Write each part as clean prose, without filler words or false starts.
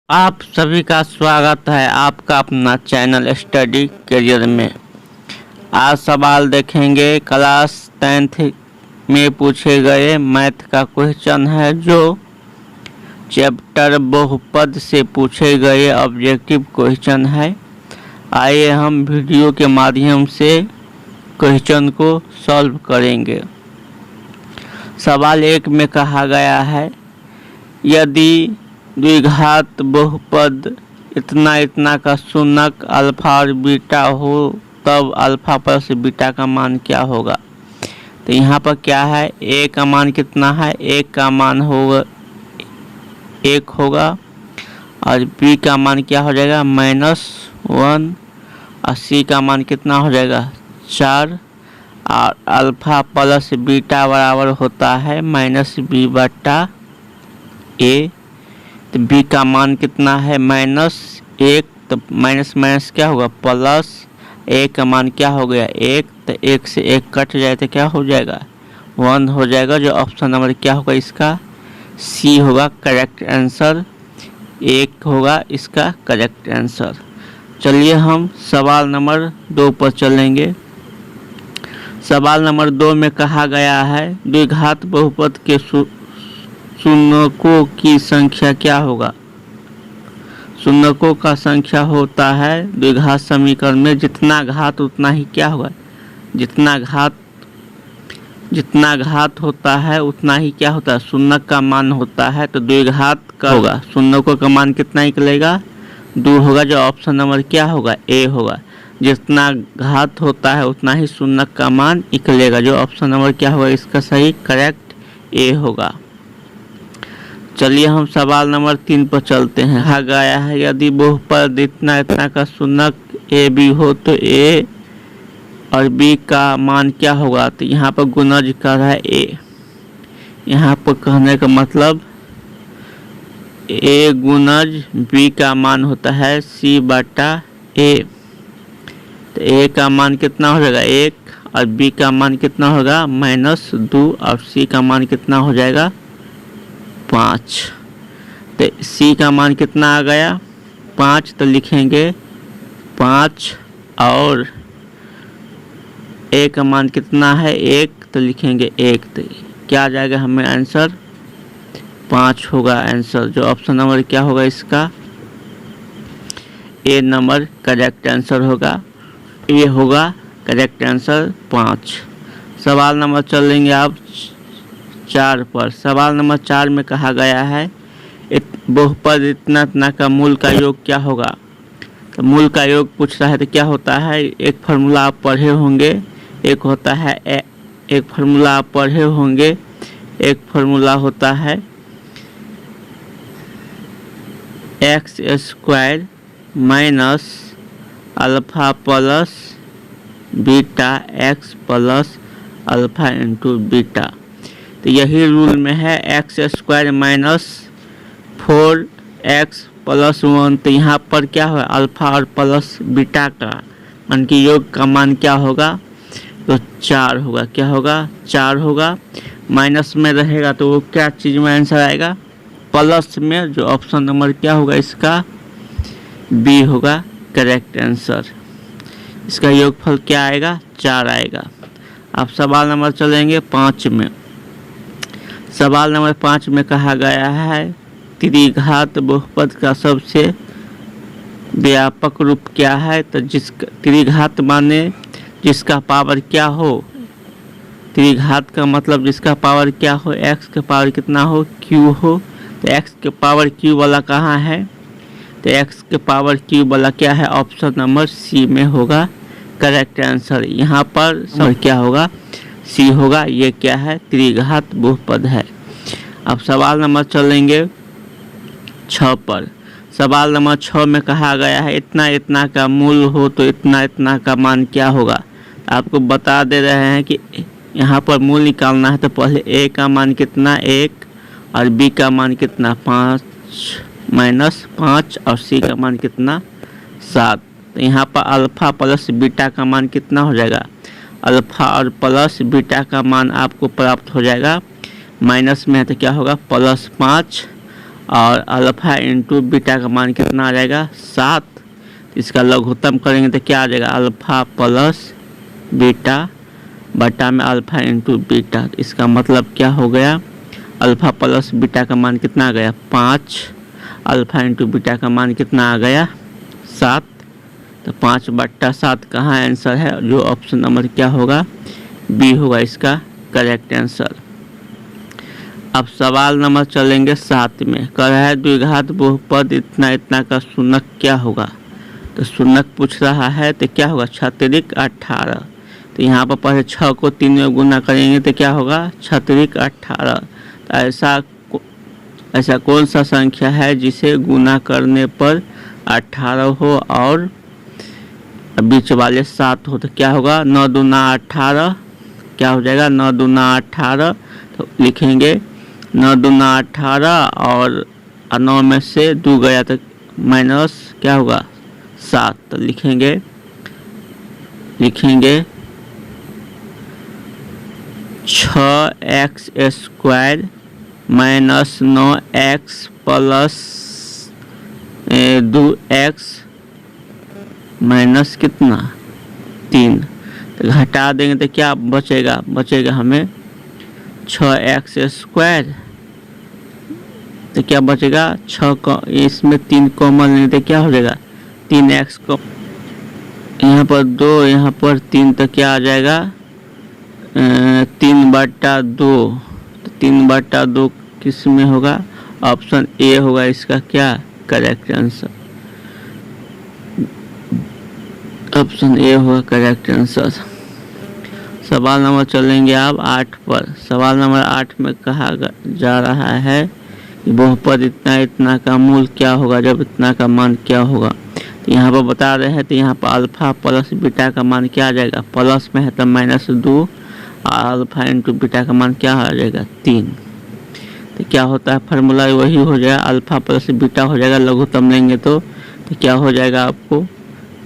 आप सभी का स्वागत है आपका अपना चैनल स्टडी करियर में। आज सवाल देखेंगे क्लास 10th में पूछे गए मैथ का क्वेश्चन है जो चैप्टर बहुपद से पूछे गए ऑब्जेक्टिव क्वेश्चन है। आइए हम वीडियो के माध्यम से क्वेश्चन को सॉल्व करेंगे। सवाल 1 में कहा गया है यदि द्विघात बहुपद इतना इतना का शून्यक अल्फा और बीटा हो तब अल्फा प्लस बीटा का मान क्या होगा। तो यहाँ पर क्या है, ए का मान कितना है, एक का मान होगा 1 होगा और बी का मान क्या हो जाएगा -1 और सी का मान कितना हो जाएगा 4 और अल्फा प्लस बीटा बराबर होता है -b/a। तो बी का मान कितना है -1, तो माइनस क्या होगा प्लस, ए का मान क्या हो गया 1, तो 1 से 1 कट जाए तो क्या हो जाएगा 1 हो जाएगा। जो ऑप्शन नंबर क्या होगा इसका सी होगा करेक्ट आंसर, 1 होगा इसका करेक्ट आंसर। चलिए हम सवाल नंबर 2 पर चलेंगे। सवाल नंबर 2 में कहा गया है द्विघात बहुपद के शून्यकों की संख्या क्या होगा। शून्यकों का संख्या होता है द्विघात समीकरण में जितना घात उतना ही क्या होगा, जितना घात होता है उतना ही क्या होता है शून्यक का मान होता है। तो द्विघात का होगा शून्यकों का मान कितना निकलेगा 2 होगा। जो ऑप्शन नंबर क्या होगा ए होगा। जितना घात होता है उतना ही शून्यक का मान निकलेगा। जो ऑप्शन नंबर क्या होगा इसका सही करेक्ट ए होगा। चलिए हम सवाल नंबर 3 पर चलते हैं। कहा गया है यदि बहुपद इतना इतना का शून्यक ए बी हो तो ए और बी का मान क्या होगा। तो यहाँ पर गुणज कर रहा है ए, यहाँ पर कहने का मतलब ए गुणज बी का मान होता है c/a। तो ए का मान कितना हो जाएगा 1 और बी का मान कितना होगा -2 और सी का मान कितना हो जाएगा 5। तो सी का मान कितना आ गया 5, तो लिखेंगे 5 और ए का मान कितना है 1, तो लिखेंगे 1। तो क्या आ जाएगा हमें आंसर 5 होगा आंसर। जो ऑप्शन नंबर क्या होगा इसका ए नंबर करेक्ट आंसर होगा, ए होगा करेक्ट आंसर 5। सवाल नंबर चलेंगे आप 4 पर। सवाल नंबर 4 में कहा गया है बहुपद इतना इतना का मूल का योग क्या होगा। तो मूल का योग पूछ रहा है तो क्या होता है, एक फार्मूला आप पढ़े होंगे, एक होता है एक फार्मूला आप पढ़े होंगे, एक फार्मूला होता है x² minus alpha plus beta x plus alpha into beta. तो यही रूल में है x² माइनस 4x प्लस 1। तो यहाँ पर क्या होगा अल्फा और प्लस बीटा का मान की योग का मान क्या होगा तो 4 होगा। क्या होगा 4 होगा। माइनस में रहेगा तो वो क्या चीज़ में आंसर आएगा प्लस में। जो ऑप्शन नंबर क्या होगा इसका बी होगा करेक्ट आंसर। इसका योगफल क्या आएगा 4 आएगा। अब सवाल नंबर चलेंगे 5 में। सवाल नंबर 5 में कहा गया है त्रिघात बहुपद का सबसे व्यापक रूप क्या है। तो जिसका त्रिघात माने जिसका पावर क्या हो, त्रिघात का मतलब जिसका पावर क्या हो x के पावर कितना हो q हो। तो x के पावर q वाला कहाँ है, तो x के पावर q वाला क्या है ऑप्शन नंबर सी में होगा करेक्ट आंसर। यहाँ पर सब क्या होगा सी होगा। ये क्या है त्रिघात बहुपद है। अब सवाल नंबर चलेंगे 6 पर। सवाल नंबर 6 में कहा गया है इतना इतना का मूल हो तो इतना इतना का मान क्या होगा। आपको बता दे रहे हैं कि यहाँ पर मूल निकालना है तो पहले ए का मान कितना 1 और बी का मान कितना 5 -5 और सी का मान कितना 7। तो यहाँ पर अल्फा प्लस बीटा का मान कितना हो जाएगा, अल्फा और प्लस बीटा का मान आपको प्राप्त हो जाएगा। माइनस में है तो क्या होगा +5 और अल्फा इंटू बीटा का मान कितना आ जाएगा 7। इसका लघुत्तम करेंगे तो क्या आ जाएगा अल्फा प्लस बीटा बटा में अल्फा इंटू बीटा। इसका मतलब क्या हो गया अल्फा प्लस बीटा का मान कितना आ गया 5, अल्फा इंटू बीटा का मान कितना आ गया 7। तो 5/7 कहाँ आंसर है, जो ऑप्शन नंबर क्या होगा बी होगा इसका करेक्ट आंसर। अब सवाल नंबर चलेंगे 7 में। कह रहा है द्विघात बहुपद इतना इतना का शून्यक क्या होगा। तो शून्यक पूछ रहा है तो क्या होगा 6×3 = 18। तो यहाँ पर पहले 6 को 3 में गुना करेंगे तो क्या होगा 6×3 = 18। तो ऐसा कौन सा संख्या है जिसे गुना करने पर 18 हो और बीच वाले 7 हो। तो क्या होगा 9×2 = 18, क्या हो जाएगा 9×2 = 18। तो लिखेंगे 9×2 = 18 और 9 में से 2 गया तो माइनस क्या होगा 7। तो लिखेंगे 6x² minus 9x plus 2x minus कितना 3। तो घटा देंगे तो क्या बचेगा हमें 6x²। तो क्या बचेगा 6 को इसमें 3 कॉमन लेते क्या हो जाएगा 3x को यहाँ पर 2 यहाँ पर 3 तो क्या आ जाएगा 3/2। तो 3/2 किस में होगा ऑप्शन ए होगा इसका क्या करेक्ट आंसर। ऑप्शन ए होगा करेक्ट आंसर। सवाल नंबर चलेंगे आप 8 पर। सवाल नंबर 8 में कहा जा रहा है कि बहुपद इतना इतना का मूल क्या होगा जब इतना का मान क्या होगा। तो यहाँ पर बता रहे हैं तो यहाँ पर अल्फा प्लस बीटा का मान क्या आ जाएगा प्लस में है तो -2 और अल्फा इंटू बीटा का मान क्या आ जाएगा 3। तो क्या होता है फार्मूला वही हो जाएगा अल्फा प्लस बीटा हो जाएगा लघुत्तम लेंगे तो क्या हो जाएगा आपको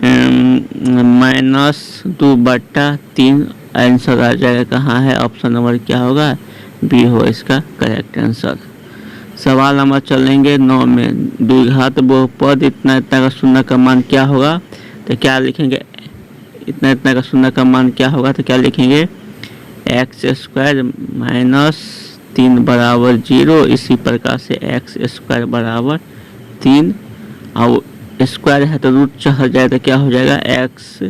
-2/3 आंसर आ जाएगा। कहाँ है ऑप्शन नंबर क्या होगा बी हो इसका करेक्ट आंसर। सवाल नंबर चलेंगे 9 में। द्विघात बहुपद इतना इतना का शून्य का मान क्या होगा। तो क्या लिखेंगे इतना इतना का शून्य का मान क्या होगा। तो क्या लिखेंगे x² - 3 = 0। इसी प्रकार से x² = 3 और स्क्वायर है तो रूट चढ़ जाए तो क्या हो जाएगा x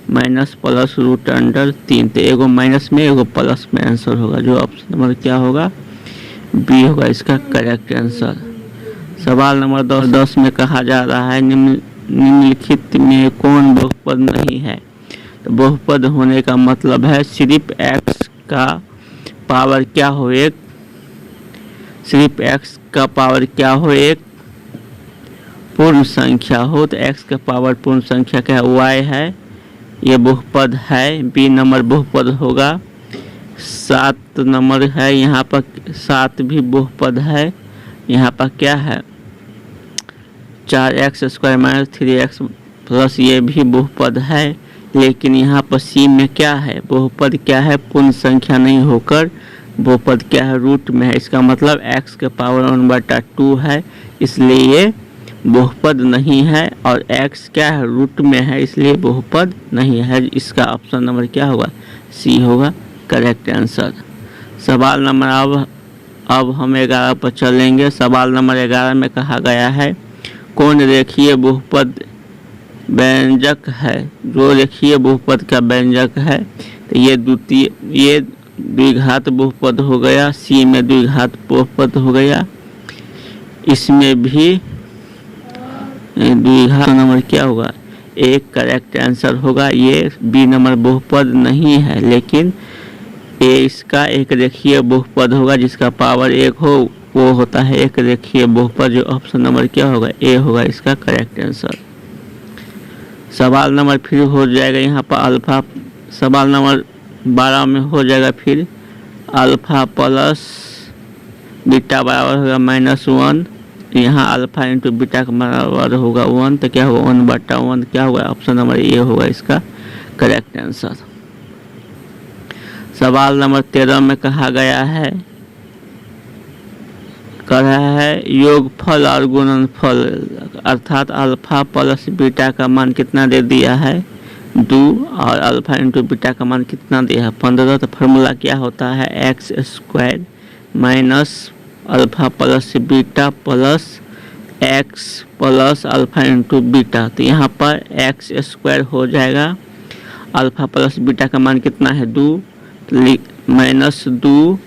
माइनस प्लस √3। तो एगो माइनस में एगो प्लस में आंसर होगा, जो ऑप्शन नंबर क्या होगा बी होगा इसका करेक्ट आंसर। सवाल नंबर 10 में कहा जा रहा है निम्नलिखित में कौन बहुपद नहीं है। तो बहुपद होने का मतलब है सिर्फ x का पावर क्या हो एक, सिर्फ x का पावर क्या हो एक पूर्ण संख्या हो। तो x का पावर पूर्ण संख्या क्या है y है, ये बहुपद है। बी नंबर बहुपद होगा। 7 नंबर है, यहाँ पर 7 भी बहुपद है। यहाँ पर क्या है 4x² - 3x प्लस ये भी बहुपद है। लेकिन यहाँ पर सी में क्या है बहुपद क्या है पूर्ण संख्या नहीं होकर बहुपद क्या है रूट में है। इसका मतलब x के पावर 1/2 है, इसलिए ये बहुपद नहीं है। और x क्या है रूट में है, इसलिए बहुपद नहीं है। इसका ऑप्शन नंबर क्या होगा सी होगा करेक्ट आंसर। सवाल नंबर अब हम 11 पर चलेंगे। सवाल नंबर 11 में कहा गया है कौन रेखीय बहुपद व्यंजक है। जो रेखीय बहुपद का व्यंजक है तो ये द्विघात बहुपद हो गया, सी में द्विघात बहुपद हो गया, इसमें भी द्विघात नंबर क्या होगा एक करेक्ट आंसर होगा। ये बी नंबर बहुपद नहीं है, लेकिन ए इसका एक रेखीय बहुपद होगा जिसका पावर 1 हो, वो होता है एक रेखीय बहुपद, जो ऑप्शन नंबर क्या होगा ए होगा इसका करेक्ट आंसर। सवाल नंबर फिर हो जाएगा यहाँ पर अल्फा। सवाल नंबर 12 में हो जाएगा फिर अल्फा प्लस बीटा बराबर होगा -1। यहाँ अल्फा इंटू बीटा का बराबर होगा 1। तो क्या होगा 1/1 क्या होगा ऑप्शन नंबर ए होगा इसका करेक्ट आंसर। सवाल नंबर 13 में कहा गया है कर रहा है योगफल और गुणनफल, अर्थात अल्फा प्लस बीटा का मान कितना दे दिया है 2 और अल्फा इंटू बीटा का मान कितना दिया है 15। तो फार्मूला क्या होता है x square minus alpha plus beta plus x plus alpha into beta. तो यहाँ पर एक्स स्क्वायर हो जाएगा, अल्फा प्लस बीटा का मान कितना है 2 माइनस 2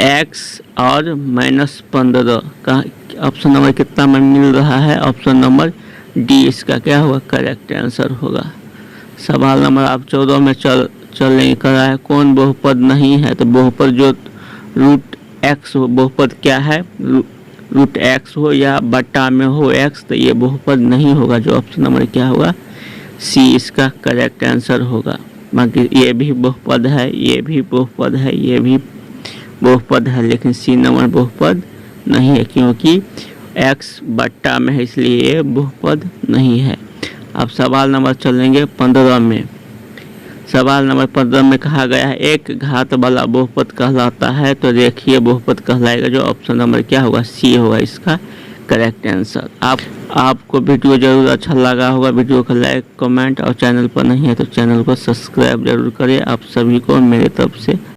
एक्स और माइनस 15 का ऑप्शन नंबर कितना में मिल रहा है, ऑप्शन नंबर डी इसका क्या होगा करेक्ट आंसर होगा। सवाल नंबर आप 14 में चलेंगे कर रहा है कौन बहुपद नहीं है। तो बहुपद जो रूट एक्स हो, बहुपद क्या है रूट एक्स हो या बट्टा में हो एक्स, तो ये बहुपद नहीं होगा, जो ऑप्शन नंबर क्या होगा सी इसका करेक्ट आंसर होगा। बाकी ये भी बहुपद है, ये भी बहुपद है, ये भी बहुपद है, लेकिन सी नंबर बहुपद नहीं है क्योंकि x बट्टा में है, इसलिए ये बहुपद नहीं है। अब सवाल नंबर चलेंगे 15 में। सवाल नंबर 15 में कहा गया है एक घात वाला बहुपद कहलाता है, तो रेखीय बहुपद कहलाएगा, जो ऑप्शन नंबर क्या होगा सी होगा इसका करेक्ट आंसर। आपको वीडियो जरूर अच्छा लगा होगा, वीडियो को लाइक कमेंट और चैनल पर नहीं है तो चैनल को सब्सक्राइब जरूर करें। आप सभी को मेरे तरफ से